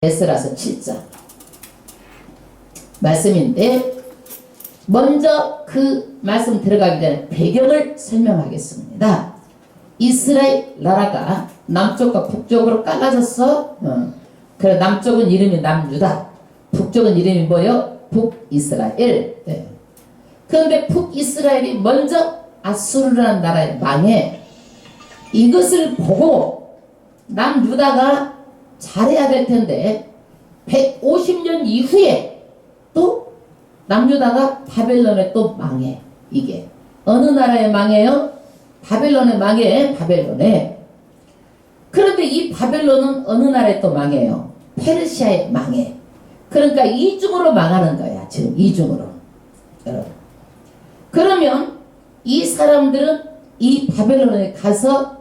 에스라서 7장 말씀인데, 먼저 그 말씀 들어가기 전에 배경을 설명하겠습니다. 이스라엘 나라가 남쪽과 북쪽으로 갈라졌어. 그래, 남쪽은 이름이 남유다, 북쪽은 이름이 뭐요? 북이스라엘. 네. 그런데 북이스라엘이 먼저 아수르라는 나라에 망해. 이것을 보고 남유다가 잘해야 될 텐데 150년 이후에 또 남유다가 바벨론에 또 망해. 이게 어느 나라에 망해요? 바벨론에 망해. 바벨론에. 그런데 이 바벨론은 어느 나라에 또 망해요? 페르시아에 망해. 그러니까 이중으로 망하는 거야. 지금 이중으로. 여러분, 그러면 이 사람들은 이 바벨론에 가서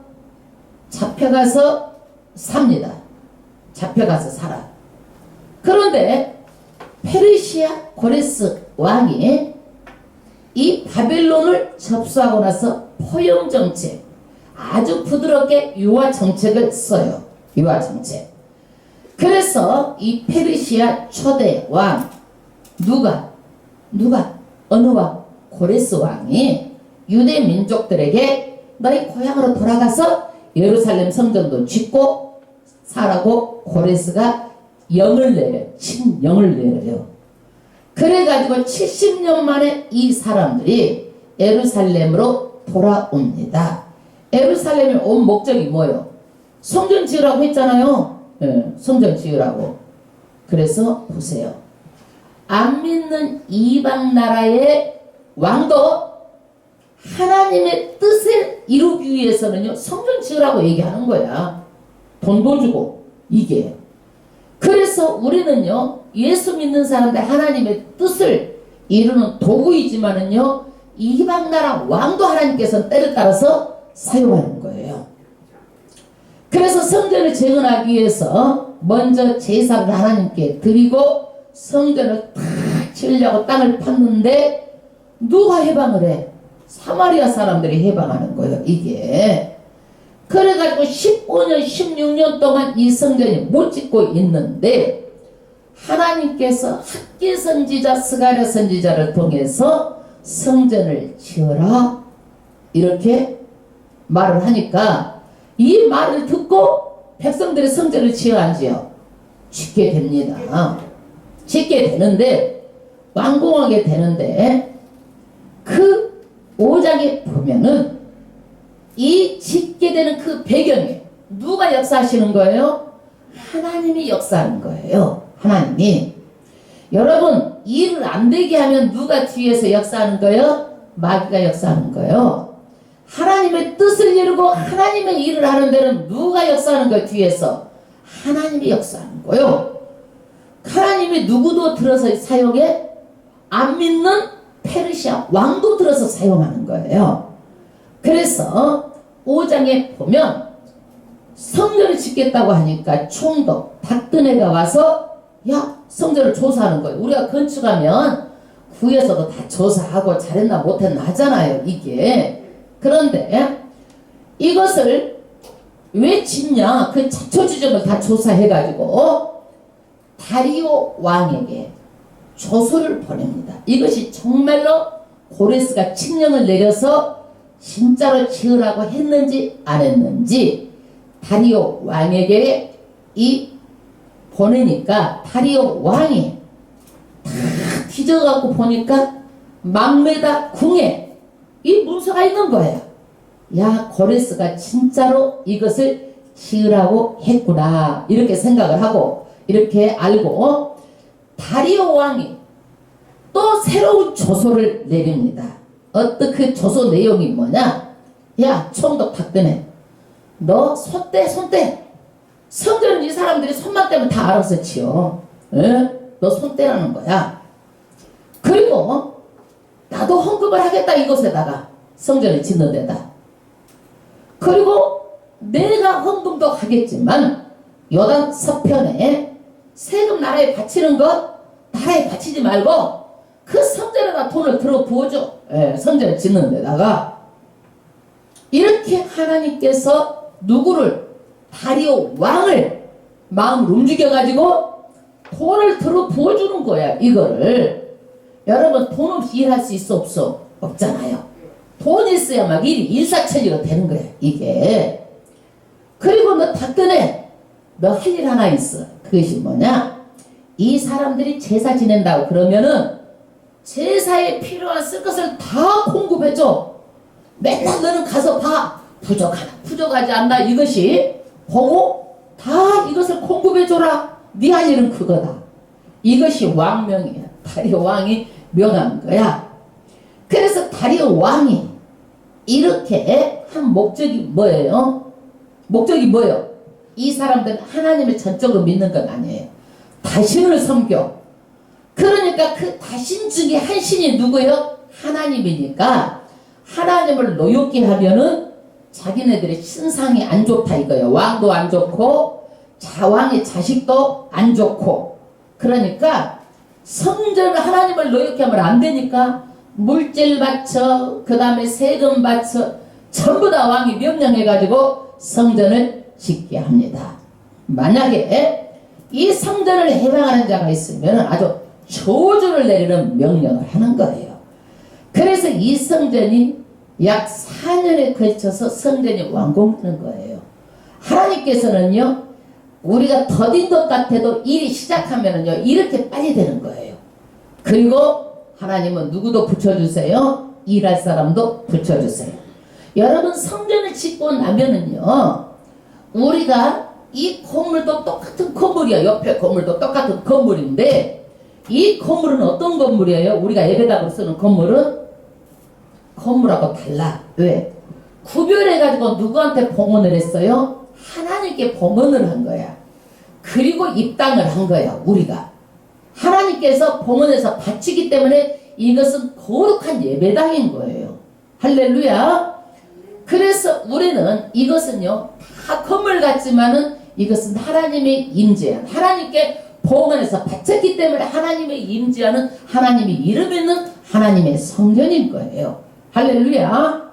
잡혀가서 삽니다. 잡혀가서 살아. 그런데 페르시아 고레스 왕이 이 바벨론을 접수하고 나서 포용 정책, 아주 부드럽게 유화 정책을 써요. 유화 정책. 그래서 이 페르시아 초대 왕 어느 왕? 고레스 왕이 유대 민족들에게 너희 고향으로 돌아가서 예루살렘 성전도 짓고 살라고 고레스가 영을 내려요. 칙령을 내려요. 그래가지고 70년 만에 이 사람들이 예루살렘으로 돌아옵니다. 예루살렘에 온 목적이 뭐예요? 성전 지으라고 했잖아요. 네, 성전 지으라고. 그래서 보세요. 안 믿는 이방 나라의 왕도 하나님의 뜻을 이루기 위해서는요, 성전 지으라고 얘기하는 거야. 돈도 주고. 이게. 그래서 우리는요, 예수 믿는 사람들 하나님의 뜻을 이루는 도구이지만은요, 이방 나라 왕도 하나님께서 때를 따라서 사용하는 거예요. 그래서 성전을 재건하기 위해서 먼저 제사를 하나님께 드리고 성전을 탁 지으려고 땅을 팠는데 누가 해방을 해? 사마리아 사람들이 해방하는 거예요. 이게. 그래가지고 15년 16년 동안 이 성전이 못 짓고 있는데 하나님께서 학기 선지자 스가랴 선지자를 통해서 성전을 지어라 이렇게 말을 하니까 이 말을 듣고 백성들이 성전을 지어 안 지어? 짓게 됩니다. 짓게 되는데 완공하게 되는데 그 5장에 보면은 이 짓게 되는 그 배경에 누가 역사하시는 거예요? 하나님이 역사하는 거예요. 하나님이. 여러분, 일을 안 되게 하면 누가 뒤에서 역사하는 거예요? 마귀가 역사하는 거예요. 하나님의 뜻을 이루고 하나님의 일을 하는 데는 누가 역사하는 거예요? 뒤에서 하나님이 역사하는 거예요. 하나님이 누구도 들어서 사용해? 안 믿는 페르시아 왕도 들어서 사용하는 거예요. 그래서 5장에 보면 성전을 짓겠다고 하니까 총독 박드네가 와서 야, 성전을 조사하는 거예요. 우리가 건축하면 구에서도 다 조사하고 잘했나 못했나 하잖아요. 이게. 그런데 이것을 왜 짓냐? 그 기초 지점을 다 조사해가지고 다리오 왕에게 조서를 보냅니다. 이것이 정말로 고레스가 칙령을 내려서 진짜로 지으라고 했는지 안 했는지 다리오 왕에게 이 보내니까 다리오 왕이 다 뒤져갖고 보니까 망메다 궁에 이 문서가 있는 거야. 야, 고레스가 진짜로 이것을 지으라고 했구나 이렇게 생각을 하고 이렇게 알고 다리오 왕이 또 새로운 조서를 내립니다. 어떻게 그 조서 내용이 뭐냐? 야, 총독 박드네, 너 손대. 성전은 이 사람들이 손만 떼면 다 알아서 지어. 에? 너 손대라는 거야. 그리고 나도 헌금을 하겠다 이곳에다가 성전을 짓는 데다. 그리고 내가 헌금도 하겠지만 요단 서편에 세금 나라에 바치는 것 나라에 바치지 말고 그 성전에다 돈을 들어 부어줘. 성전을 짓는 데다가. 이렇게 하나님께서 누구를? 다리오 왕을 마음을 움직여가지고 돈을 들어 부어주는 거야, 이거를. 여러분, 돈 없이 일할 수 있어, 없어? 없잖아요. 돈이 있어야 막 일이 일사천리가 되는 거야, 이게. 그리고 너 닥터네, 너 할 일 하나 있어. 그것이 뭐냐? 이 사람들이 제사 지낸다고 그러면은 제사에 필요한 쓸 것을 다 공급해줘. 맨날 너는 가서 봐. 부족하나 부족하지 않나 이것이 보고 다 이것을 공급해줘라. 네 할 일은 그거다. 이것이 왕명이야. 다리오 왕이 명한 거야. 그래서 다리오 왕이 이렇게 한 목적이 뭐예요? 목적이 뭐예요? 이 사람들은 하나님을 전적으로 믿는 건 아니에요. 다신을 섬겨. 그러니까 그 다신 중에 한 신이 누구예요? 하나님이니까 하나님을 노엽게 하면은 자기네들의 신상이 안 좋다 이거예요. 왕도 안 좋고 자왕의 자식도 안 좋고. 그러니까 성전을 하나님을 노엽게 하면 안 되니까 물질 바쳐, 그 다음에 세금 바쳐, 전부 다 왕이 명령해가지고 성전을 짓게 합니다. 만약에 이 성전을 해방하는 자가 있으면 아주 저주를 내리는 명령을 하는 거예요. 그래서 이 성전이 약 4년에 걸쳐서 성전이 완공되는 거예요. 하나님께서는요, 우리가 더딘 것 같아도 일이 시작하면은요, 이렇게 빨리 되는 거예요. 그리고 하나님은 누구도 붙여주세요. 일할 사람도 붙여주세요. 여러분, 성전을 짓고 나면은요, 우리가 이 건물도 똑같은 건물이야. 옆에 건물도 똑같은 건물인데 이 건물은 어떤 건물이에요? 우리가 예배당으로 쓰는 건물은 건물하고 달라. 왜? 구별해가지고 누구한테 봉헌을 했어요? 하나님께 봉헌을 한 거야. 그리고 입당을 한 거야. 우리가 하나님께서 봉헌해서 바치기 때문에 이것은 거룩한 예배당인 거예요. 할렐루야. 그래서 우리는 이것은요 다 건물 같지만은 이것은 하나님의 임재한, 하나님께 봉헌해서 바쳤기 때문에 하나님의 임재하는, 하나님의 이름 있는 하나님의 성전인 거예요. 할렐루야.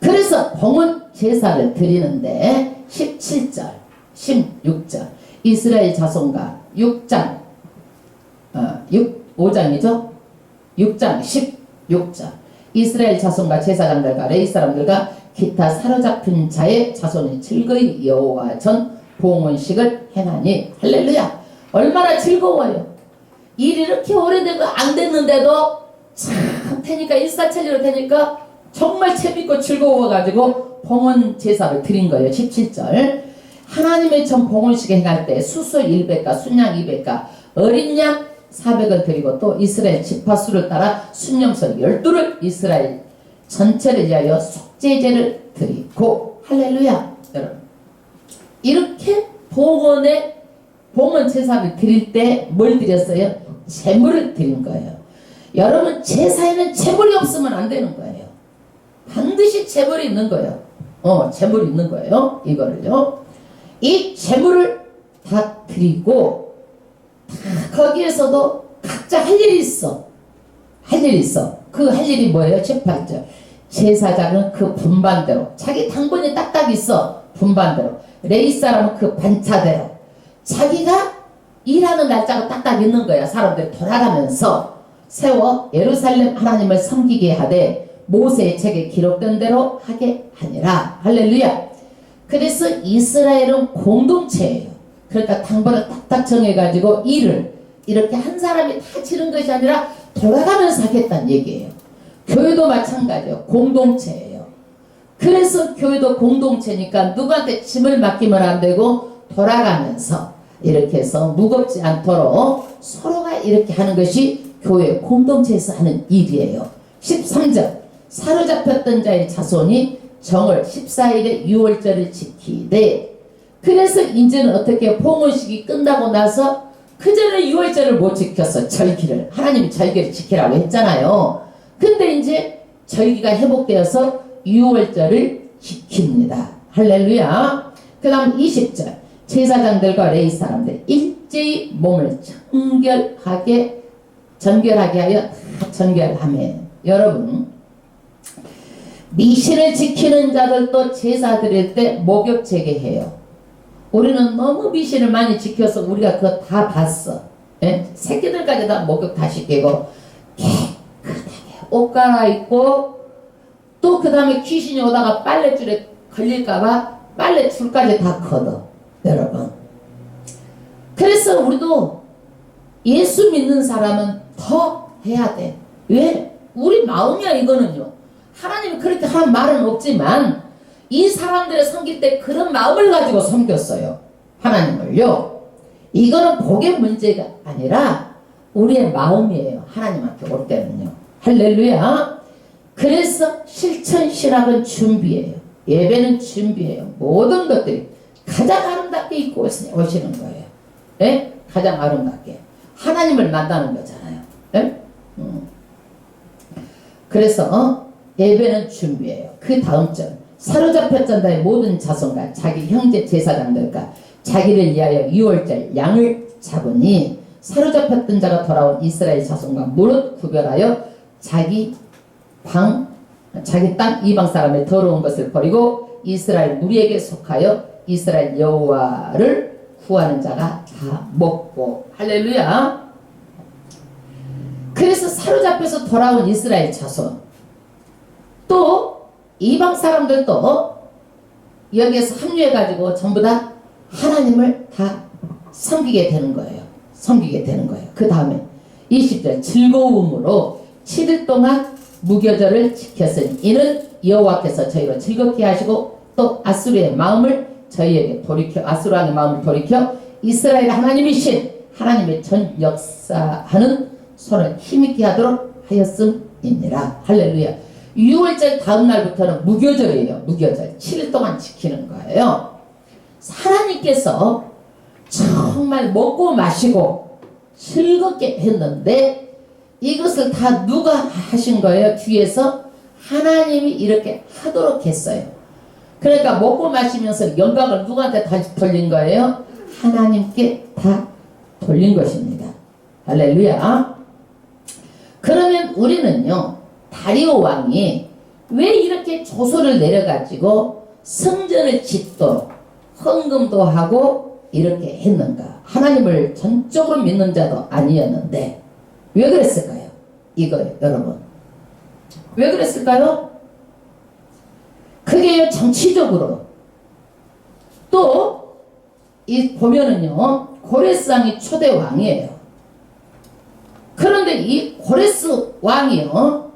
그래서 봉헌 제사를 드리는데 17절 16절 이스라엘 자손과 5장이죠 6장 16절 이스라엘 자손과 제사장들과 레위 사람들과 기타 사로잡힌 자의 자손이 즐거이 여호와 전 봉헌식을 해나니. 할렐루야. 얼마나 즐거워요. 일이 이렇게 오래되고 안 됐는데도 참 되니까 일사천리로 되니까 정말 재밌고 즐거워가지고 봉헌 제사를 드린 거예요. 17절 하나님의 전 봉헌식에 행할 때 수소 100가 순양 200가 어린 양 400을 드리고 또 이스라엘 지파수를 따라 순염소 12를 이스라엘 전체를 위하여 속죄제를 드리고. 할렐루야. 여러분 이렇게 봉헌 제사를 드릴 때 뭘 드렸어요? 제물을 드린 거예요. 여러분 제사에는 제물이 없으면 안 되는 거예요. 반드시 제물이 있는 거예요. 제물이 있는 거예요. 이거를요. 이 제물을 다 드리고 다 거기에서도 각자 할 일이 있어. 할 일이 있어. 그 할 일이 뭐예요? 18절 제사장은 그 분반대로 자기 당번이 딱딱 있어. 분반대로 레위 사람은 그 반차대로 자기가 일하는 날짜가 딱딱 있는 거야. 사람들이 돌아가면서 세워 예루살렘 하나님을 섬기게 하되 모세의 책에 기록된 대로 하게 하니라. 할렐루야. 그래서 이스라엘은 공동체예요. 그러니까 당번을 딱딱 정해가지고 일을 이렇게 한 사람이 다 치는 것이 아니라 돌아가면서 하겠다는 얘기예요. 교회도 마찬가지예요. 공동체예요. 그래서 교회도 공동체니까 누구한테 짐을 맡기면 안 되고 돌아가면서 이렇게 해서 무겁지 않도록 서로가 이렇게 하는 것이 교회 공동체에서 하는 일이에요. 13절 사로잡혔던 자의 자손이 정월 14일에 유월절을 지키되. 그래서 이제는 어떻게 봉헌식이 끝나고 나서 그 전에 유월절을 못 지켰어. 절기를 하나님이 절기를 지키라고 했잖아요. 근데 이제 절기가 회복되어서 유월절을 지킵니다. 할렐루야. 그 다음 20절 제사장들과 레위 사람들 일제히 몸을 정결하게 하여 다 정결하며. 여러분 미신을 지키는 자들도 제사 드릴 때 목욕 제게 해요. 우리는 너무 미신을 많이 지켜서 우리가 그거 다 봤어. 예? 새끼들까지 다 목욕 다 시키고 깨끗하게 옷 갈아입고 또 그 다음에 귀신이 오다가 빨랫줄에 걸릴까봐 빨랫줄까지 다 걷어. 여러분, 그래서 우리도 예수 믿는 사람은 더 해야 돼. 왜? 우리 마음이야 이거는요. 하나님이 그렇게 한 말은 없지만 이 사람들을 섬길 때 그런 마음을 가지고 섬겼어요. 하나님을요. 이거는 복의 문제가 아니라 우리의 마음이에요. 하나님한테 올 때는요. 할렐루야. 그래서 실천 신학은 준비예요. 예배는 준비예요. 모든 것들이 가장 아름답게 입고 오시는 거예요. 예? 가장 아름답게 하나님을 만나는 거잖아요. 예? 그래서 예배는 준비예요. 그 다음 절, 사로잡혔던다의 모든 자손과 자기 형제 제사장들과 자기를 위하여 유월절 양을 잡으니 사로잡혔던 자가 돌아온 이스라엘 자손과 무릇 구별하여 자기 땅 이방 사람의 더러운 것을 버리고 이스라엘 무리에게 속하여 이스라엘 여호와를 구하는 자가 다 먹고. 할렐루야. 그래서 사로잡혀서 돌아온 이스라엘 자손, 또 이방 사람들도 여기에서 합류해가지고 전부 다 하나님을 다 섬기게 되는 거예요. 섬기게 되는 거예요. 그 다음에 20절, 즐거움으로 7일 동안 무교절을 지켰으니 이는 여호와께서 저희로 즐겁게 하시고 또 아수르의 마음을 저희에게 돌이켜, 아수르 왕의 마음을 돌이켜 이스라엘 하나님이신 하나님의 전 역사하는 손을 힘있게 하도록 하였음이니라. 할렐루야. 6월절 다음 날부터는 무교절이에요. 무교절 7일 동안 지키는 거예요. 하나님께서 정말 먹고 마시고 즐겁게 했는데 이것을 다 누가 하신 거예요? 뒤에서 하나님이 이렇게 하도록 했어요. 그러니까 먹고 마시면서 영광을 누구한테 다시 돌린 거예요? 하나님께 다 돌린 것입니다. 할렐루야. 그러면 우리는요, 다리오 왕이 왜 이렇게 조소를 내려가지고 성전을 짓도록 헌금도 하고 이렇게 했는가? 하나님을 전적으로 믿는 자도 아니었는데 왜 그랬을까요? 이거예요, 여러분. 왜 그랬을까요? 그게 정치적으로, 또 이 보면은요, 고레스 왕이 초대 왕이에요. 그런데 이 고레스 왕이요,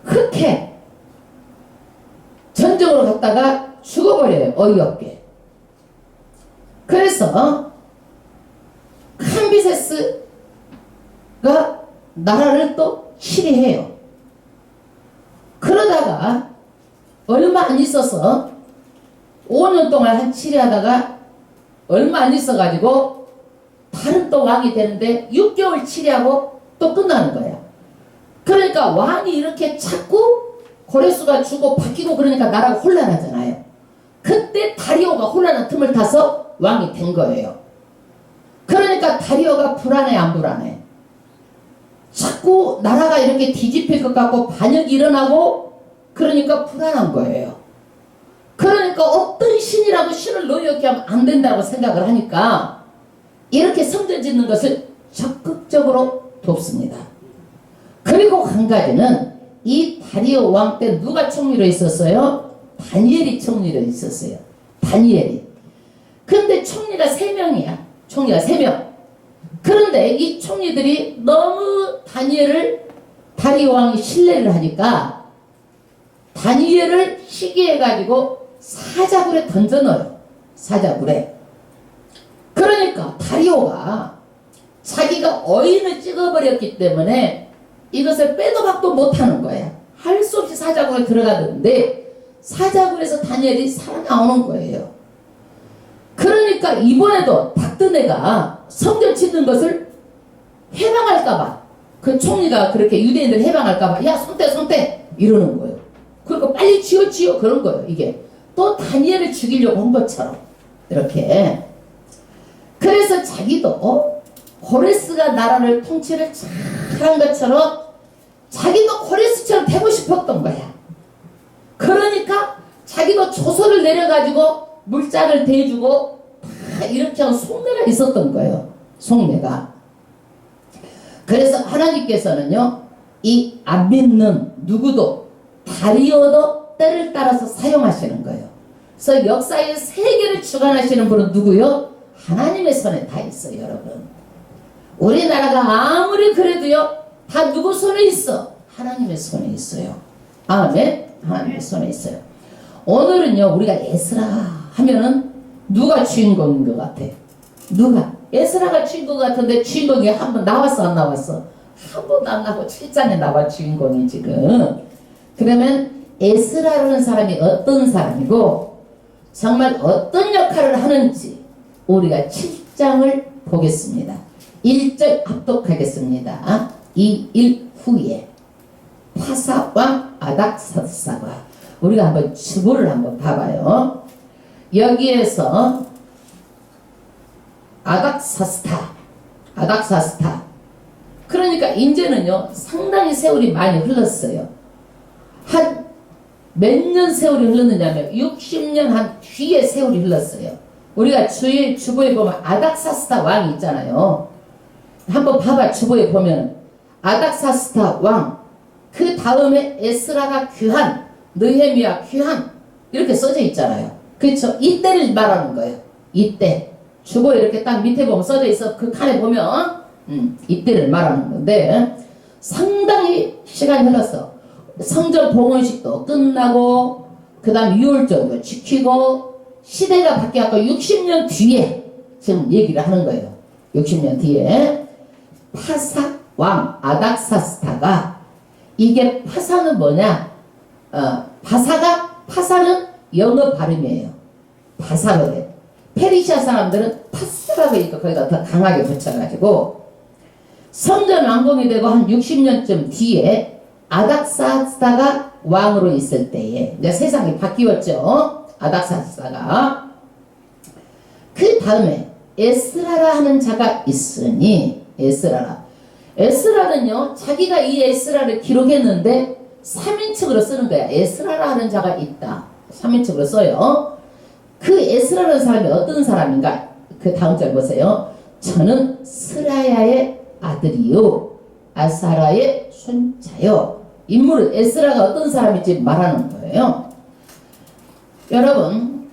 흑해 전쟁으로 갔다가 죽어버려요. 어이없게. 그래서 캄비세스가 나라를 또 치리해요. 그러다가 얼마 안 있어서 5년 동안 한 치리하다가 얼마 안 있어가지고 다른 또 왕이 되는데 6개월 치리하고 또 끝나는 거야. 그러니까 왕이 이렇게 자꾸 고레스가 죽고 바뀌고 그러니까 나라가 혼란하잖아요. 그때 다리오가 혼란한 틈을 타서 왕이 된 거예요. 그러니까 다리오가 불안해, 안 불안해? 자꾸 나라가 이렇게 뒤집힐 것 같고 반역이 일어나고 그러니까 불안한 거예요. 그러니까 어떤 신이라도 신을 노엽게 하면 안 된다고 생각을 하니까 이렇게 성전 짓는 것을 적극적으로 돕습니다. 그리고 한 가지는 이 다리오 왕 때 누가 총리로 있었어요? 다니엘이 총리로 있었어요. 다니엘이. 근데 총리가 3명이야. 총리가 3명. 그런데 이 총리들이 너무 다리오 왕이 신뢰를 하니까 다니엘을 시기해가지고 사자굴에 던져넣어요. 사자굴에. 그러니까 다리오가 자기가 어인을 찍어버렸기 때문에 이것을 빼도 박도 못하는 거야. 할 수 없이 사자굴에 들어가는데 사자굴에서 다니엘이 살아나오는 거예요. 그러니까 이번에도 박드네가 성전 짓는 것을 해방할까봐, 그 총리가 그렇게 유대인들 해방할까봐 야 손대 이러는 거예요. 그러니까 빨리 지어 그런 거예요. 이게 또 다니엘을 죽이려고 한 것처럼 이렇게. 그래서 자기도 고레스가 나라를 통치를 잘한 것처럼 자기도 고레스처럼 되고 싶었던 거야. 그러니까 자기도 조서를 내려가지고 물장을 대주고 다 이렇게 하는 속내가 있었던 거예요. 속내가. 그래서 하나님께서는요, 이 안 믿는 누구도 다리어도 때를 따라서 사용하시는 거예요. 그래서 역사의 세계를 주관하시는 분은 누구요? 하나님의 손에 다 있어요, 여러분. 우리나라가 아무리 그래도요, 다 누구 손에 있어? 하나님의 손에 있어요. 아멘. 하나님의 손에 있어요. 오늘은요, 우리가 에스라 하면은 누가 주인공인 것 같아? 누가? 에스라가 주인공 같은데 주인공이 한 번 나왔어, 안 나왔어? 한 번도 안 나고 7장에 나와 주인공이 지금. 그러면 에스라라는 사람이 어떤 사람이고 정말 어떤 역할을 하는지 우리가 7장을 보겠습니다. 1절 합독하겠습니다. 2일 후에 파사왕 아닥사스다가 우리가 한번 주보를 한번 봐봐요. 여기에서 아닥사스다 그러니까 이제는요 상당히 세월이 많이 흘렀어요. 한 몇 년 세월이 흘렀느냐면 60년 한 뒤에 세월이 흘렀어요. 우리가 주보에 보면 아닥사스다 왕이 있잖아요. 한번 봐봐. 주보에 보면 아닥사스다 왕, 그 다음에 에스라가 귀한, 느헤미야 귀한 이렇게 써져 있잖아요. 그렇죠? 이때를 말하는 거예요. 이때 주보에 이렇게 딱 밑에 보면 써져 있어. 그 칸에 보면 이때를 말하는 건데 상당히 시간이 흘렀어. 성전 봉헌식도 끝나고 그 다음 유월절도 지키고 시대가 바뀌어서 60년 뒤에 지금 얘기를 하는 거예요. 60년 뒤에 파사 왕 아닥사스다가, 이게 파사는 뭐냐? 파사는 영어 발음이에요. 파사거든. 페르시아 사람들은 파사라고 하니까 거기다 더 강하게 붙여가지고 성전 완공이 되고 한 60년쯤 뒤에 아닥사스다가 왕으로 있을 때에 이제 세상이 바뀌었죠. 아닥사스다가. 그 다음에 에스라라 하는 자가 있으니, 에스라는요 자기가 이 에스라를 기록했는데 3인칭으로 쓰는 거야. 에스라라 하는 자가 있다. 3인칭으로 써요. 그 에스라라는 사람이 어떤 사람인가? 그 다음 절 보세요. 저는 스라야의 아들이요 아사라의 손자요. 인물은 에스라가 어떤 사람인지 말하는 거예요. 여러분,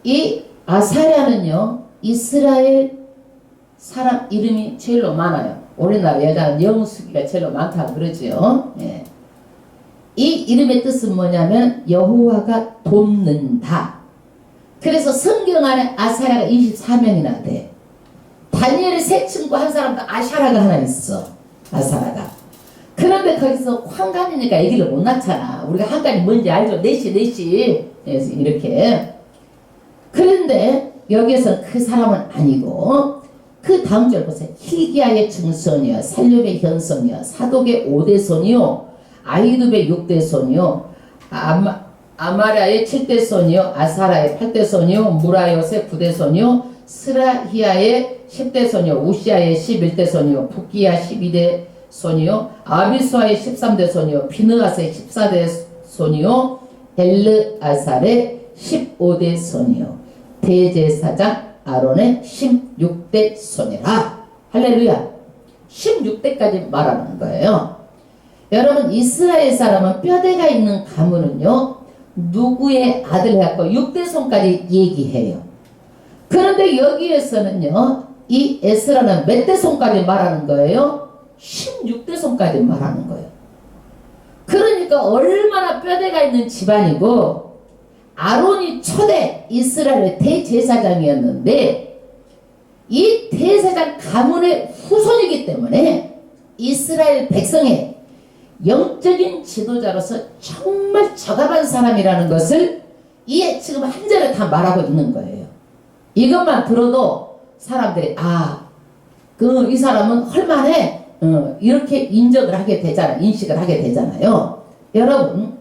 이 아사랴는요 이스라엘 사람 이름이 제일로 많아요. 우리나라 여자는 영수기가 제일로 많다고 그러지요. 예. 이 이름의 뜻은 뭐냐면 여호와가 돕는다. 그래서 성경 안에 아사랴가 24명이나 돼. 다니엘의 세 친구 한 사람도 아샤라가 하나 있어. 아사라가. 그런데 거기서 환관이니까 얘기를 못 낳잖아. 우리가 환관이 뭔지 알죠? 넷이 이렇게. 그런데 여기에서 그 사람은 아니고 그 다음 절 보세요. hil기야의 증손이요 살렙의 현손이요 사독의 5대손이요 아히두의 6대손이요 아마랴의 7대손이요 아사라의 8대손이요 무라요의 9대손이요 스라히야의 10대손이요 우시야의 11대손이요 붓기야 12대손이요 아비수아의 13대손이요 비느하스의 14대손이요 엘르아살의 15대손이요 대제사장 아론의 16대손이라. 할렐루야. 16대까지 말하는 거예요. 여러분, 이스라엘 사람은 뼈대가 있는 가문은요 누구의 아들 해갖고 6대손까지 얘기해요. 그런데 여기에서는요 이 에스라는 몇 대손까지 말하는 거예요? 16대손까지 말하는 거예요. 그러니까 얼마나 뼈대가 있는 집안이고, 아론이 초대 이스라엘의 대제사장이었는데 이 대제사장 가문의 후손이기 때문에 이스라엘 백성의 영적인 지도자로서 정말 저감한 사람이라는 것을 지금 한 절에 다 말하고 있는 거예요. 이것만 들어도 사람들이 이 사람은 헐만해 이렇게 인식을 하게 되잖아요. 여러분,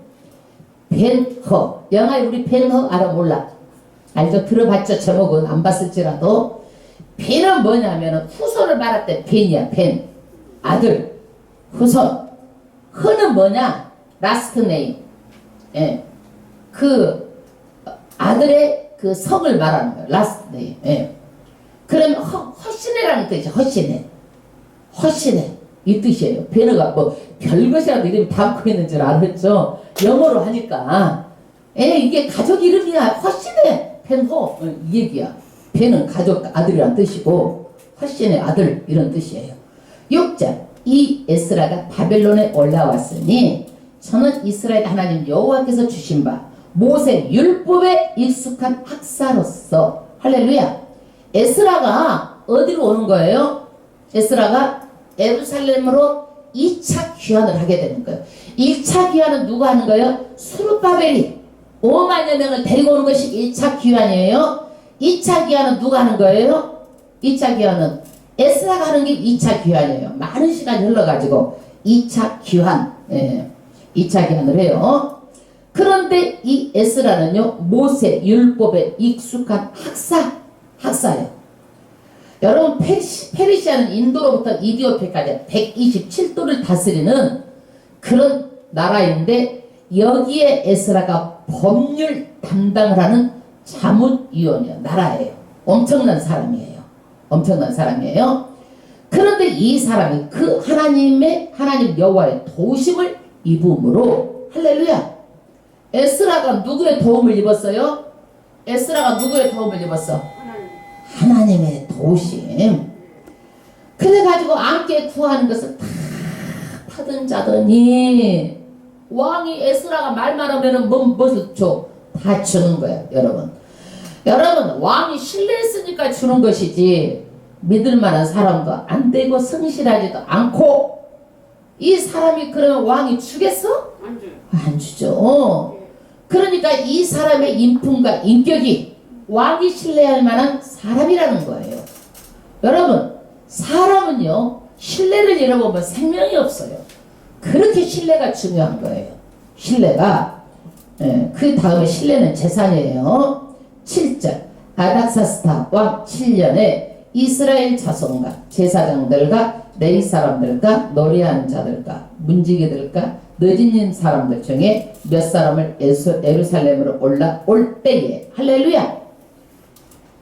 벤허, 영화에 우리 벤허 알아 몰라? 알죠? 들어봤죠? 제목은 안 봤을지라도. 벤은 뭐냐면 후손을 말할 때 벤이야. 벤, 아들, 후손. 허는 뭐냐? 라스트 네임. 예. 그 아들의 그 성을 말하는 거예요. last day. 예. 그러면 허시네라는 뜻이죠. 허시네 이 뜻이에요. 베너가 뭐 별것이라도 이름이 담고 있는 줄 알았죠. 영어로 하니까 이게 가족 이름이야. 허시네 벤호 이 얘기야. 벤은 가족 아들이란 뜻이고 허시네 아들 이런 뜻이에요. 6절 이 에스라가 바벨론에 올라왔으니 저는 이스라엘 하나님 여호와께서 주신 바 모세 율법에 익숙한 학사로서 할렐루야. 에스라가 어디로 오는 거예요? 에스라가 예루살렘으로 2차 귀환을 하게 되는 거예요. 1차 귀환은 누가 하는 거예요? 스룹바벨이 5만여 명을 데리고 오는 것이 1차 귀환이에요. 2차 귀환은 누가 하는 거예요? 2차 귀환은 에스라가 하는 게 2차 귀환이에요. 많은 시간이 흘러가지고 2차 귀환 2차 귀환을 해요. 그런데 이 에스라는요 모세 율법에 익숙한 학사예요. 여러분 페르시아는 인도로부터 이디오피아까지 127도를 다스리는 그런 나라인데 여기에 에스라가 법률 담당을 하는 자문위원이에요. 나라예요. 엄청난 사람이에요. 그런데 이 사람이 그 하나님 여호와의 도우심을 입음으로 할렐루야. 에스라가 누구의 도움을 입었어요? 하나님의 도우심. 그래가지고 함께 구하는 것을 다 타든 자더니 왕이 에스라가 말만 하면은 무엇을 줘? 다 주는 거예요. 여러분 왕이 신뢰했으니까 주는 것이지 믿을 만한 사람도 안 되고 성실하지도 않고 이 사람이 그러면 왕이 주겠어? 안 주죠. 그러니까 이 사람의 인품과 인격이 왕이 신뢰할 만한 사람이라는 거예요. 여러분 사람은요 신뢰를 잃어보면 생명이 없어요. 그렇게 신뢰가 중요한 거예요. 신뢰가 그 다음에 신뢰는 재산이에요. 7절 아닥사스다 왕 7년에 이스라엘 자손과 제사장들과 레위 사람들과 노래하는 자들과 문지기들과 느짖는 사람들 중에 몇 사람을 예루살렘으로 올라올 때에 할렐루야.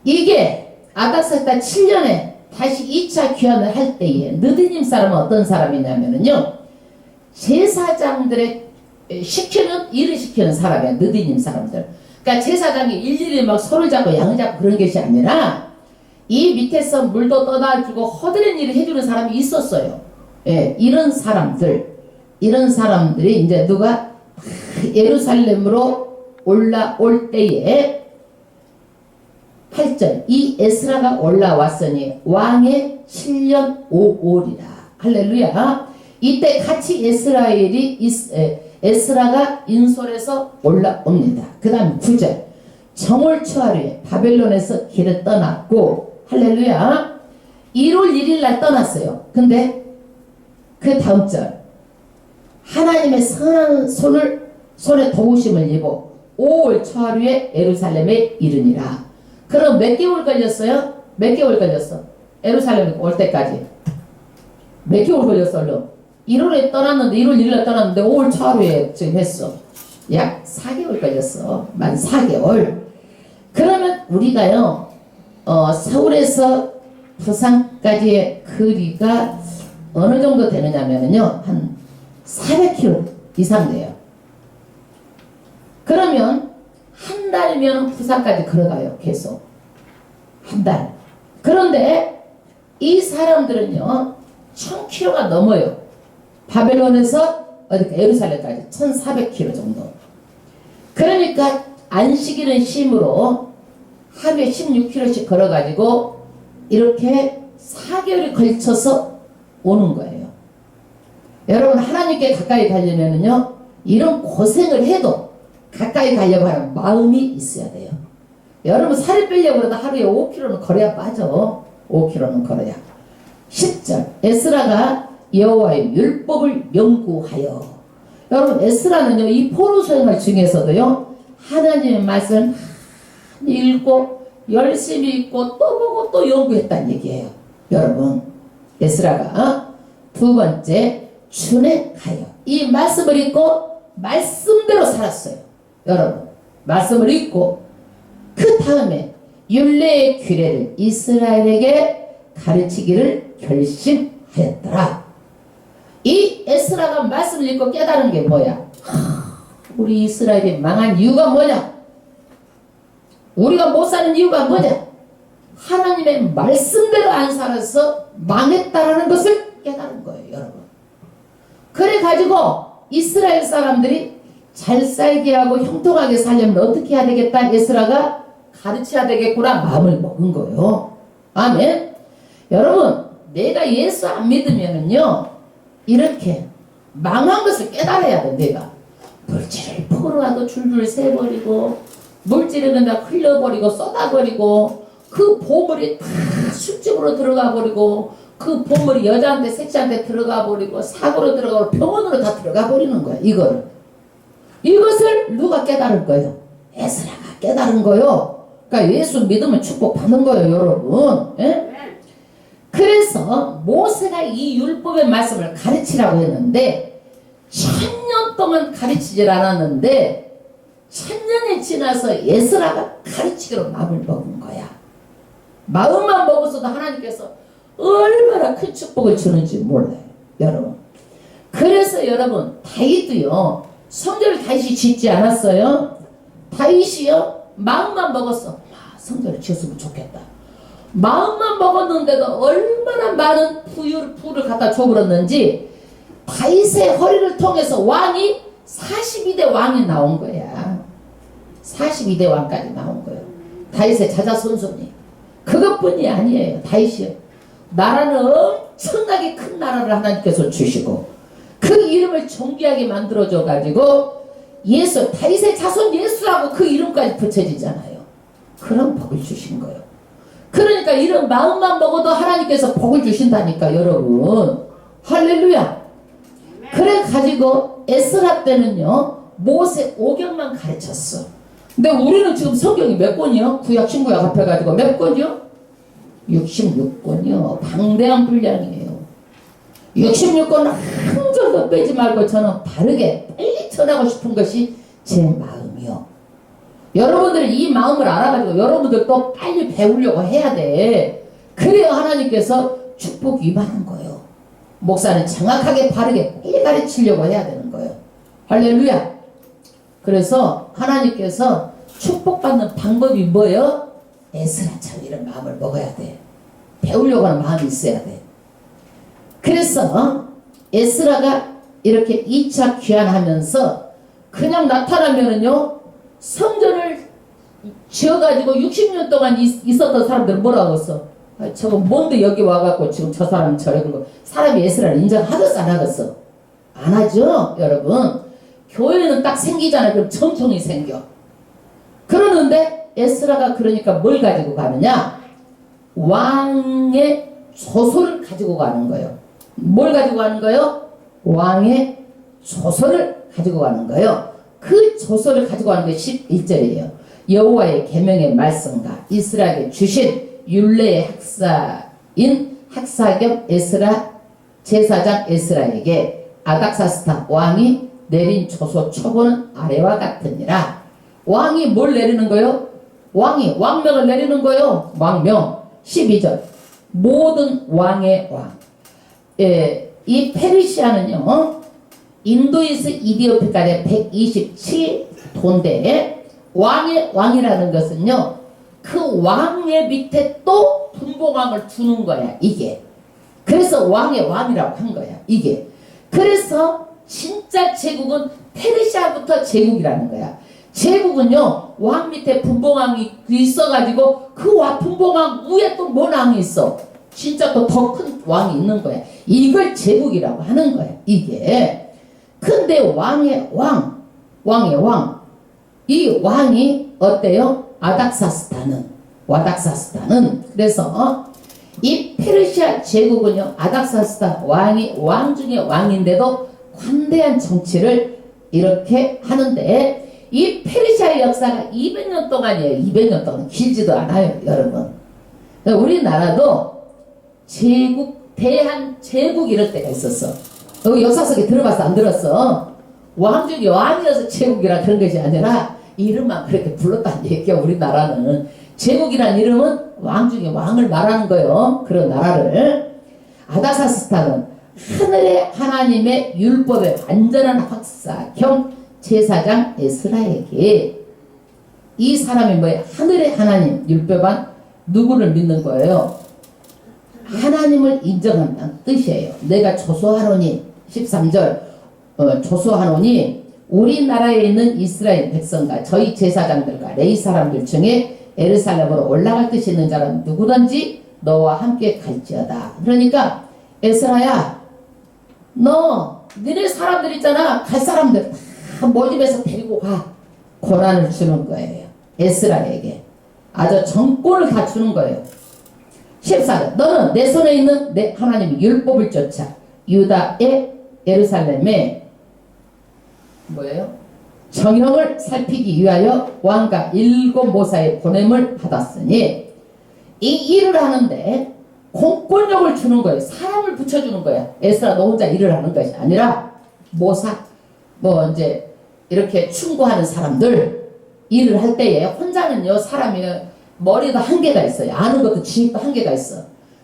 이게 아닥사스다 7년에 다시 2차 귀환을 할 때에 느디님 사람은 어떤 사람이냐면요 제사장들의 일을 시키는 사람이야. 느디님 사람들. 그러니까 제사장이 일일이 막 소를 잡고 양을 잡고 그런 것이 아니라 이 밑에서 물도 떠다주고 허드렛 일을 해주는 사람이 있었어요. 이런 사람들이 이제 누가 예루살렘으로 올라올 때에 8절 이 에스라가 올라왔으니 왕의 7년 5월이라 할렐루야. 이때 같이 에스라가 인솔에서 올라옵니다. 그 다음 9절 정월 초하루에 바벨론에서 길을 떠났고 할렐루야 1월 1일 날 떠났어요. 근데 그 다음 절 하나님의 선한 손에 도우심을 입어 5월 초하루에 예루살렘에 이르니라. 그럼 몇 개월 걸렸어요? 예루살렘에 올 때까지 몇 개월 걸렸어? 얼른 1월 1일에 떠났는데 5월 초하루에 지금 했어. 약 4개월 걸렸어. 만 4개월. 그러면 우리가요 서울에서 부산까지의 거리가 어느 정도 되느냐면요 한 400km 이상 돼요. 그러면 한 달이면 부산까지 걸어가요. 계속 한 달. 그런데 이 사람들은요 1000km가 넘어요. 바벨론에서 예루살렘까지 1400km 정도. 그러니까 안식일은 쉼으로 하루에 16km씩 걸어가지고 이렇게 4개월이 걸쳐서 오는 거예요. 여러분 하나님께 가까이 가려면요 이런 고생을 해도 가까이 가려고 하는 마음이 있어야 돼요. 여러분 살이 빼려고 그러다 하루에 5km는 걸어야 빠져. 5km는 걸어야. 10절 에스라가 여호와의 율법을 연구하여. 여러분 에스라는요 이 포로 수행할 중에서도요 하나님의 말씀을 읽고 열심히 읽고 또 보고 또 연구했다는 얘기예요. 여러분 에스라가 두 번째 준행하여 이 말씀을 읽고 말씀대로 살았어요. 여러분 말씀을 읽고 그 다음에 율례의 규례를 이스라엘에게 가르치기를 결심하였더라. 이 에스라가 말씀을 읽고 깨달은 게 뭐야? 우리 이스라엘이 망한 이유가 뭐냐? 우리가 못 사는 이유가 뭐냐? 하나님의 말씀대로 안 살아서 망했다라는 것을 깨달은 거예요, 여러분. 그래 가지고 이스라엘 사람들이 잘 살게 하고 형통하게 살려면 어떻게 해야 되겠다? 에스라가 가르쳐야 되겠구나 마음을 먹은 거예요. 아멘. 여러분, 내가 예수 안 믿으면은요, 이렇게 망한 것을 깨달아야 돼. 내가 물질을 포로라도 줄줄 세버리고, 물질을 그냥 흘려버리고 쏟아버리고, 그 보물이 다 술집으로 들어가 버리고, 그 보물이 여자한테 섹시한테 들어가 버리고, 사고로 들어가고 병원으로 다 들어가 버리는 거야. 이것을 누가 깨달은 거예요? 에스라가 깨달은 거예요. 그러니까 예수 믿으면 축복받는 거예요, 여러분. 예? 그래서 모세가 이 율법의 말씀을 가르치라고 했는데 1000년 동안 가르치질 않았는데 1000년이 지나서 에스라가 가르치기로 마음을 먹은 거야. 마음만 먹었어도 하나님께서 얼마나 큰 축복을 주는지 몰라요, 여러분. 그래서 여러분, 다윗도요, 성전을 다윗이 짓지 않았어요. 다윗이요, 마음만 먹었어. 성전을 지었으면 좋겠다. 마음만 먹었는데도 얼마나 많은 부를 갖다 줘버렸는지 다윗의 허리를 통해서 왕이 42대 왕이 나온 거야. 42대 왕까지 나온 거예요. 다윗의 자자손손이. 그것뿐이 아니에요. 다윗이요, 나라는 엄청나게 큰 나라를 하나님께서 주시고 그 이름을 존귀하게 만들어줘 가지고 예수, 다윗의 자손 예수라고 그 이름까지 붙여지잖아요. 그런 복을 주신 거예요. 그러니까 이런 마음만 먹어도 하나님께서 복을 주신다니까, 여러분. 할렐루야. 그래 가지고 에스라 때는요, 모세 오경만 가르쳤어. 근데 우리는 지금 성경이 몇 권이요? 구약 신구약 합해가지고 몇 권이요? 66권이요. 방대한 분량이에요. 66권 한 줄도 빼지 말고 저는 바르게 빨리 전하고 싶은 것이 제 마음이요. 여러분들이 이 마음을 알아가지고 여러분들도 빨리 배우려고 해야 돼. 그래야 하나님께서 축복이 임하는 거예요. 목사는 정확하게 바르게 빨리 가르치려고 해야 되는 거예요. 할렐루야. 그래서 하나님께서 축복받는 방법이 뭐예요? 에스라처럼 이런 마음을 먹어야 돼. 배우려고 하는 마음이 있어야 돼. 그래서 에스라가 이렇게 2차 귀환하면서 그냥 나타나면은요, 성전을 지어가지고 60년 동안 있었던 사람들은 뭐라고 했어? 아, 저거 뭔데 여기 와갖고 지금 저 사람 저래. 그리고 사람이 에스라를 인정하겠어 안 하겠어? 안 하죠, 여러분. 교회는 딱 생기잖아요. 그럼 정통이 생겨. 그러는데 에스라가 그러니까 뭘 가지고 가느냐? 왕의 조서를 가지고 가는 거예요. 뭘 가지고 가는 거예요? 왕의 조서를 가지고 가는 거예요. 그 조서를 가지고 가는 게 11절이에요. 여호와의 계명의 말씀과 이스라엘에 주신 율례의 학사인 학사겸 에스라 제사장 에스라에게 아닥사스다 왕이 내린 조서 초고는 아래와 같으니라. 왕이 뭘 내리는 거예요? 왕이 왕명을 내리는 거예요. 왕명. 12절 모든 왕의 왕. 이 페르시아는요, 인도에서 이디오피아까지 127도인데 왕의 왕이라는 것은요, 그 왕의 밑에 또 분봉왕을 두는 거야, 이게. 그래서 왕의 왕이라고 한 거야, 이게. 그래서 진짜 제국은 페르시아부터 제국이라는 거야. 제국은요, 왕 밑에 분봉왕이 있어가지고 그 분봉왕 위에 또 뭔 왕이 있어. 진짜 또 더 큰 왕이 있는 거야. 이걸 제국이라고 하는 거야, 이게. 근데 왕의 왕, 이 왕이 어때요? 와닥사스다는. 그래서 이 페르시아 제국은요, 아닥사스다 왕이 왕 중에 왕인데도 관대한 정치를 이렇게 하는데, 이 페르시아의 역사가 200년 동안이에요. 200년 동안. 길지도 않아요, 여러분. 우리나라도 제국, 대한 제국 이럴 때가 있었어. 여기 역사 속에 들어봤어? 안 들었어? 왕 중에 왕이어서 제국이라 그런 것이 아니라 이름만 그렇게 불렀다는 얘기야. 우리나라는 제국이란 이름은 왕 중에 왕을 말하는 거예요. 그런 나라를. 아닥사스다는 하늘의 하나님의 율법의 완전한 학사 겸 제사장 에스라에게, 이 사람이 뭐예요? 하늘의 하나님 율법한 누구를 믿는 거예요? 하나님을 인정한다는 뜻이에요. 내가 조소하노니 13절 조소하노니 우리나라에 있는 이스라엘 백성과 저희 제사장들과 레위 사람들 중에 예루살렘으로 올라갈 뜻이 있는 자는 누구든지 너와 함께 갈지어다. 그러니까 에스라야, 너 너네 사람들 있잖아, 갈 사람들 다 모집해서 데리고 가. 고난을 주는 거예요. 에스라에게 아주 정권을 다 주는 거예요. 14절 너는 내 손에 있는 내 하나님의 율법을 쫓아 유다의 예루살렘에 뭐예요? 정형을 살피기 위하여 왕과 7 모사의 보냄을 받았으니, 이 일을 하는데 공권력을 주는 거예요. 사람을 붙여주는 거야. 에스라 너 혼자 일을 하는 것이 아니라 모사, 뭐 이제 이렇게 충고하는 사람들 일을 할 때에, 혼자는요 사람이 머리도 한계가 있어요. 아는 것도 지식도 한계가 있어.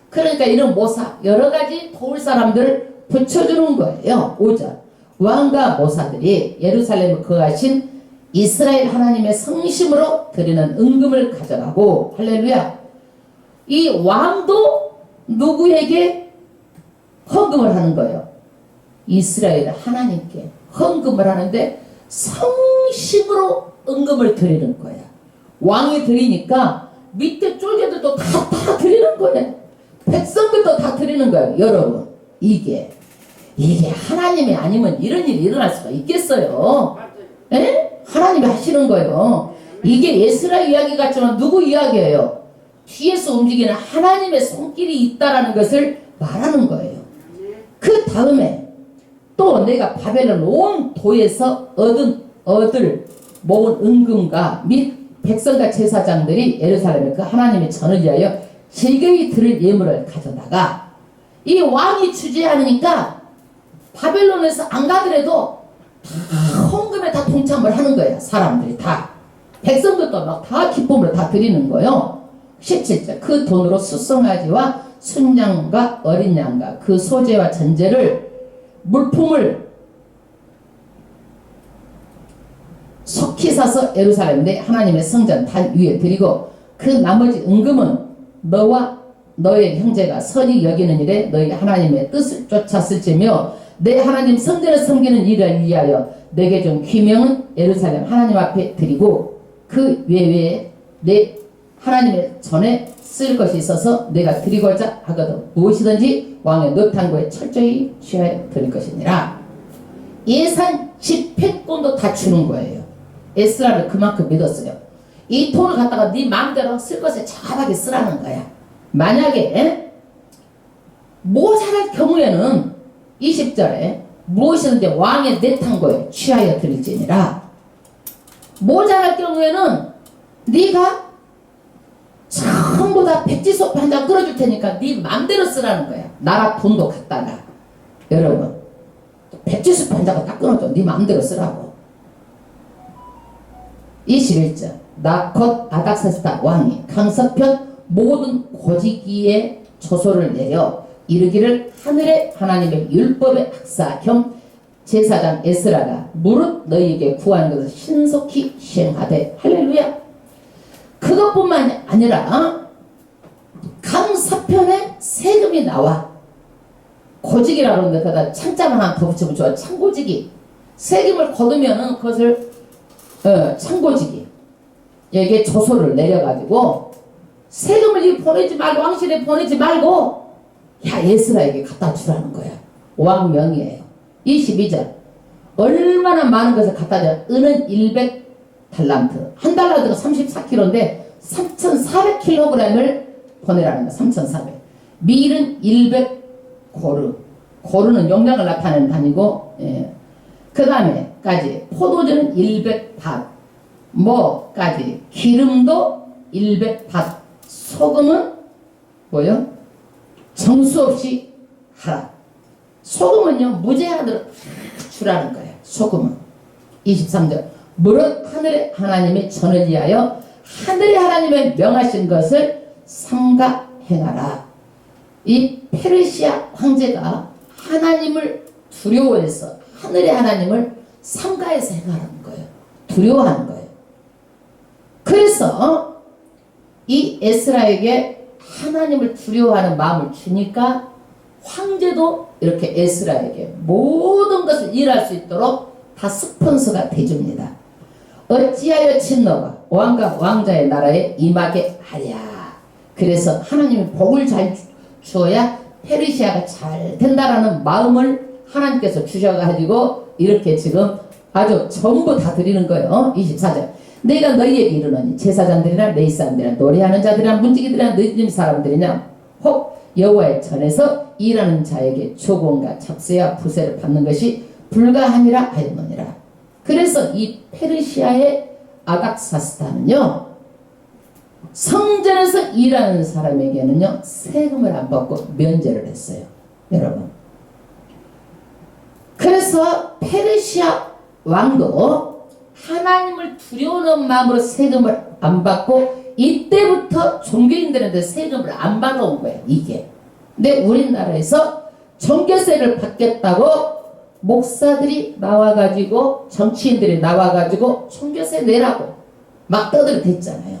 그러니까 이런 모사 여러 가지 도울 사람들을 붙여주는 거예요. 5절 왕과 모사들이 예루살렘에 거하신 이스라엘 하나님의 성심으로 드리는 은금을 가져가고, 할렐루야, 이 왕도 누구에게 헌금을 하는 거예요? 이스라엘 하나님께 헌금을 하는데 성심으로 은금을 드리는 거야. 왕이 드리니까 밑에 쫄개들도 다 드리는 거예요. 백성들도 다 드리는 거예요. 여러분, 이게 하나님이 아니면 이런 일이 일어날 수가 있겠어요? 에? 하나님이 하시는 거예요. 이게 에스라 이야기 같지만 누구 이야기예요? 뒤에서 움직이는 하나님의 손길이 있다라는 것을 말하는 거예요. 그 다음에 또 내가 바벨론 온 도에서 얻을 모은 은금과 및 백성과 제사장들이 예루살렘에 그 하나님의 전을 위하여 즐거이 드릴 예물을 가져다가, 이 왕이 주재하니까 바벨론에서 안 가더라도 다 헌금에 다 동참을 하는 거야. 사람들이 다, 백성들도 막 다 기쁨으로 다 드리는 거예요. 17절 그 돈으로 수송아지와 순양과 어린 양과 그 소재와 전제를 물품을 속히 사서 예루살렘 내 하나님의 성전 단 위에 드리고, 그 나머지 은금은 너와 너의 형제가 선히 여기는 일에 너희 하나님의 뜻을 쫓았을지며 내 하나님 성전을 섬기는 일을 위하여 내게 준 귀명은 예루살렘 하나님 앞에 드리고, 그 외에 내 하나님의 전에 쓸 것이 있어서 내가 드리고자 하거든 무엇이든지 왕의 노탄고에 철저히 취하여 드릴 것이니라. 예산 집회권도 다 주는 거예요. 에스라를 그만큼 믿었어요. 이 돈을 갖다가 네 마음대로 쓸 것에 적합하게 쓰라는 거야. 만약에 모자랄 경우에는 20절에 무엇이든지 왕의 내탄고에 취하여 드릴지니라. 모자랄 경우에는 네가 전부 다 백지소피 한 장 끌어줄 테니까 네 맘대로 쓰라는 거야. 나라 돈도 갖다가. 여러분, 백지소피 한 장을 딱 끊어줘. 네 맘대로 쓰라고. 21절 나 곧 아닥사스다 왕이 강서편 모든 고지기에 조소를 내려 이르기를 하늘의 하나님의 율법의 학사 겸 제사장 에스라가 무릇 너희에게 구하는 것을 신속히 시행하되, 할렐루야. 그것뿐만 아니라 강서편에 세금이 나와. 고지기라고 하는데 거기다 창자만 하나 더 붙여면 좋아. 창고지기. 세금을 거두면은 그것을 창고지기. 여기에 조소를 내려가지고 세금을 보내지 말고, 왕실에 보내지 말고 야 에스라에게 갖다 주라는 거야. 왕 명이에요. 22절 얼마나 많은 것을 갖다 줘. 은은 100달란트, 한 달란트가 34kg인데 3,400kg을 보내라는 거야. 3,400. 밀은 100고르. 고르는 용량을 나타내는 단위고, 그 다음에까지 포도주는 100밭, 뭐까지 기름도 100밭, 소금은 뭐요? 정수 없이 하라. 소금은요 무제한으로 주라는 거예요. 소금은 23절 무릇 하늘의 하나님이 전을 위하여 하늘의 하나님의 명하신 것을 삼가 행하라. 이 페르시아 황제가 하나님을 두려워해서 하늘의 하나님을 삼가해서 행하라는 거예요. 두려워하는 거예요. 그래서 이 에스라에게 하나님을 두려워하는 마음을 주니까 황제도 이렇게 에스라에게 모든 것을 일할 수 있도록 다 스폰서가 돼줍니다. 어찌하여 친너가 왕과 왕자의 나라에 임하게 하랴. 그래서 하나님이 복을 잘 주어야 페르시아가 잘 된다라는 마음을 하나님께서 주셔가지고 이렇게 지금 아주 전부 다 드리는 거예요. 24절. 내가 너희에게 이르노니 제사장들이나 레위 사람들이나 노래하는 자들이나 문지기들이나 너희 집 사람들이냐 혹 여호와의 전에서 일하는 자에게 조공과 잡세와 부세를 받는 것이 불가하니라 하였느니라. 그래서 이 페르시아의 아닥사스다는요, 성전에서 일하는 사람에게는요 세금을 안 받고 면제를 했어요. 여러분, 그래서 페르시아 왕도 하나님을 두려워하는 마음으로 세금을 안 받고 이때부터 종교인들한테 세금을 안 받아온 거예요. 이게. 근데 우리나라에서 종교세를 받겠다고 목사들이 나와가지고 정치인들이 나와가지고 종교세 내라고 막 떠들어댔잖아요.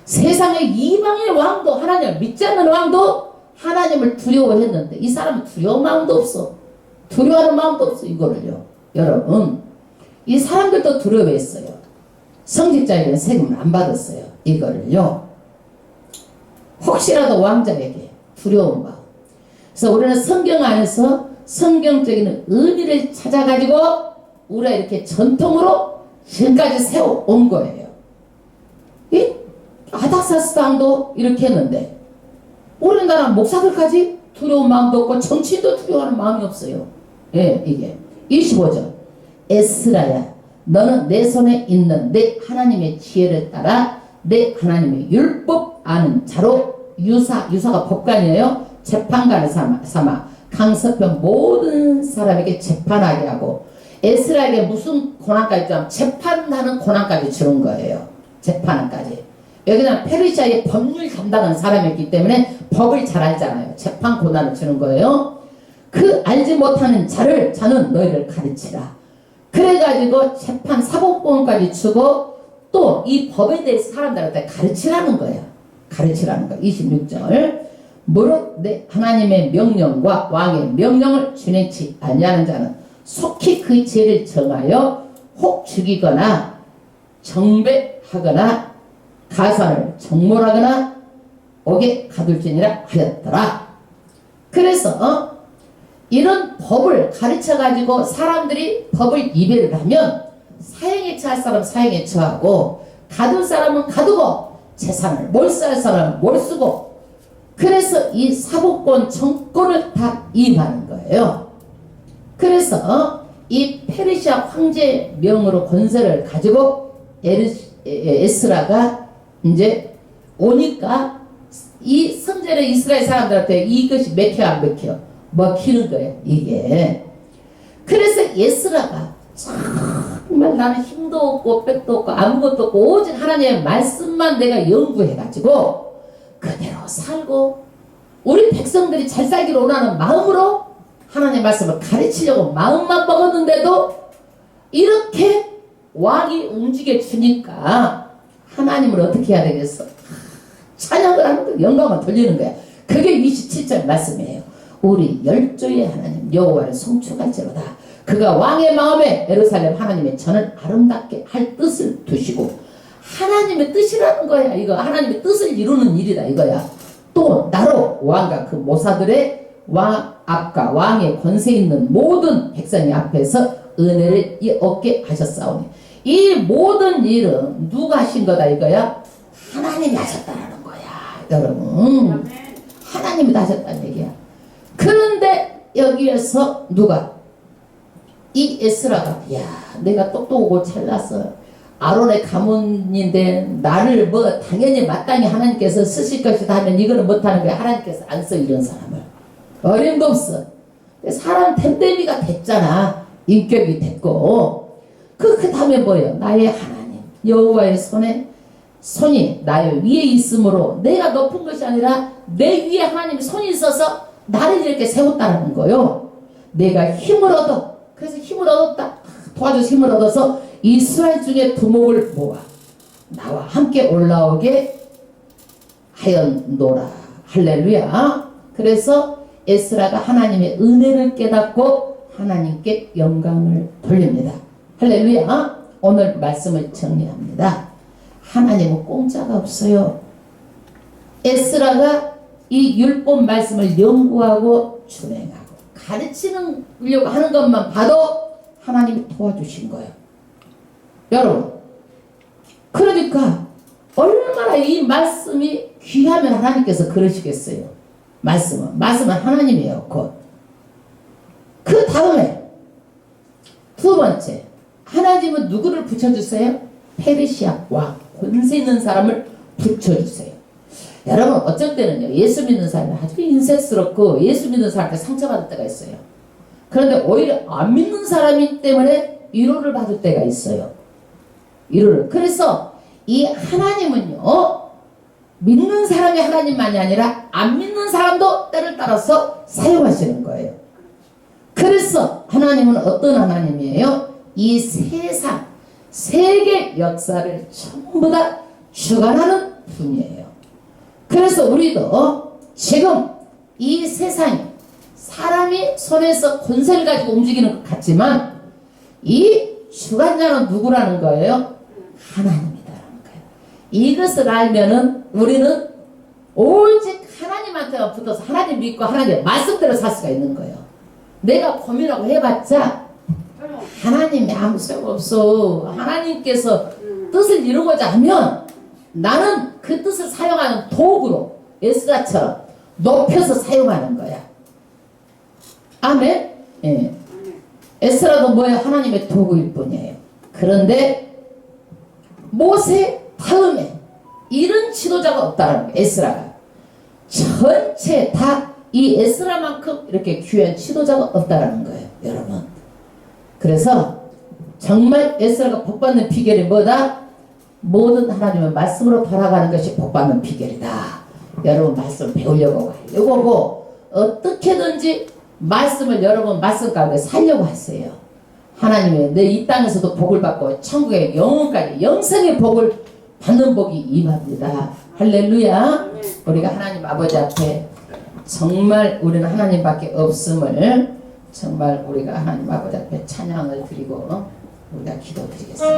세상의 이방의 왕도, 하나님을 믿지 않는 왕도 하나님을 두려워했는데 이 사람은 두려운 마음도 없어. 두려워하는 마음도 없어. 이거를요, 여러분, 이 사람들도 두려워했어요. 성직자에게는 세금을 안 받았어요. 이거를요, 혹시라도 왕자에게 두려운 마음. 그래서 우리는 성경 안에서 성경적인 의미를 찾아가지고 우리가 이렇게 전통으로 지금까지 세워온 거예요. 이 아닥사스 왕도 이렇게 했는데 우리나라 목사들까지 두려운 마음도 없고 정치인도 두려워하는 마음이 없어요. 예, 이게 25절. 에스라야, 너는 내 손에 있는 내 하나님의 지혜를 따라 내 하나님의 율법 아는 자로 유사가 법관이에요. 재판관을 삼아 강서편 모든 사람에게 재판하게 하고, 에스라에게 무슨 고난까지 주면 재판하는 고난까지 주는 거예요. 재판까지. 여기는 페르시아의 법률 담당하는 사람이었기 때문에 법을 잘 알잖아요. 재판 고난을 주는 거예요. 그 알지 못하는 자는 너희를 가르치라. 그래가지고 재판 사법권까지 주고 또 이 법에 대해서 사람들한테 가르치라는 거예요. 가르치라는 거. 26절. 무릇 내 하나님의 명령과 왕의 명령을 준행치 아니하는 자는 속히 그 죄를 정하여 혹 죽이거나 정배하거나 가산을 정몰하거나 옥에 가둘지니라 하였더라. 그래서 이런 법을 가르쳐가지고 사람들이 법을 이별을 하면 사형에 처할 사람은 사형에 처하고 가둘 사람은 가두고 재산을 몰수할 사람은 몰수고, 그래서 이 사법권 정권을 다 이임하는 거예요. 그래서 이 페르시아 황제의 명으로 권세를 가지고 에스라가 이제 오니까 이 성전의 이스라엘 사람들한테 이것이 맥혀 안 맥혀? 먹히는 거예요, 이게. 그래서 에스라가 정말 나는 힘도 없고 빽도 없고 아무것도 없고 오직 하나님의 말씀만 내가 연구해가지고 그대로 살고 우리 백성들이 잘 살기를 원하는 마음으로 하나님의 말씀을 가르치려고 마음만 먹었는데도 이렇게 왕이 움직여 주니까 하나님을 어떻게 해야 되겠어? 찬양을 하는 거야. 영광을 돌리는 거야. 그게 27절 말씀이에요. 우리 열조의 하나님 여호와를 송축할지로다. 그가 왕의 마음에 예루살렘 하나님의 전을 아름답게 할 뜻을 두시고, 하나님의 뜻이라는 거야. 이거 하나님의 뜻을 이루는 일이다 이거야. 또 나로 왕과 그 모사들의 왕 앞과 왕의 권세 있는 모든 백성의 앞에서 은혜를 얻게 하셨사오니, 이 모든 일은 누가 하신 거다 이거야? 하나님이 하셨다라는 거야. 여러분, 하나님이 다 하셨다는 얘기야. 그런데 여기에서 누가? 이 에스라가, 야, 내가 똑똑하고 잘났어. 아론의 가문인데 나를 뭐 당연히 마땅히 하나님께서 쓰실 것이다 하면 이거는 못하는 거야. 하나님께서 안 써, 이런 사람을. 어림도 없어. 사람 템데미가 됐잖아. 인격이 됐고. 그 다음에 뭐예요? 나의 하나님 여호와의 손이 나의 위에 있으므로 내가 높은 것이 아니라 내 위에 하나님의 손이 있어서 나를 이렇게 세웠다는 거요. 내가 힘을 얻어. 그래서 힘을 얻었다. 도와줘서 힘을 얻어서 이스라엘 중에 두목을 모아 나와 함께 올라오게 하였노라. 할렐루야. 그래서 에스라가 하나님의 은혜를 깨닫고 하나님께 영광을 돌립니다. 할렐루야. 오늘 말씀을 정리합니다. 하나님은 공짜가 없어요. 에스라가 이 율법 말씀을 연구하고 준행하고 가르치려고 하는 것만 봐도 하나님이 도와주신 거예요. 여러분, 그러니까 얼마나 이 말씀이 귀하면 하나님께서 그러시겠어요. 말씀은 하나님이에요. 곧. 그 다음에 두 번째, 하나님은 누구를 붙여주세요? 페르시아 왕, 권세 있는 사람을 붙여주세요. 여러분, 어쩔 때는요, 예수 믿는 사람이 아주 인색스럽고 예수 믿는 사람한테 상처받을 때가 있어요. 그런데 오히려 안 믿는 사람이기 때문에 위로를 받을 때가 있어요. 위로를. 그래서 이 하나님은요, 믿는 사람이 하나님만이 아니라 안 믿는 사람도 때를 따라서 사용하시는 거예요. 그래서 하나님은 어떤 하나님이에요? 이 세상, 세계 역사를 전부 다 주관하는 분이에요. 그래서 우리도 지금 이 세상이 사람이 손에서 권세를 가지고 움직이는 것 같지만 이 주관자는 누구라는 거예요? 하나님이다라는 거예요. 이것을 알면은 우리는 오직 하나님한테만 붙어서 하나님 믿고 하나님의 말씀대로 살 수가 있는 거예요. 내가 고민하고 해봤자 하나님이 아무 소용없어. 하나님께서 뜻을 이루고자 하면 나는 그 뜻을 사용하는 도구로 에스라처럼 높여서 사용하는 거야. 아멘? 예. 에스라도 뭐예요? 하나님의 도구일 뿐이에요. 그런데 모세 다음에 이런 지도자가 없다는 거예요. 에스라가. 전체 다 이 에스라만큼 이렇게 귀한 지도자가 없다는 거예요. 여러분. 그래서 정말 에스라가 복받는 비결이 뭐다? 모든 하나님의 말씀으로 돌아가는 것이 복받는 비결이다. 여러분 말씀 배우려고 하려고 어떻게든지 말씀을 여러분 말씀 가운데 살려고 하세요. 하나님의 내 이 땅에서도 복을 받고 천국의 영혼까지 영생의 복을 받는 복이 임합니다. 할렐루야. 우리가 하나님 아버지 앞에 정말 우리는 하나님밖에 없음을 정말 우리가 하나님 아버지 앞에 찬양을 드리고 우리가 기도드리겠습니다.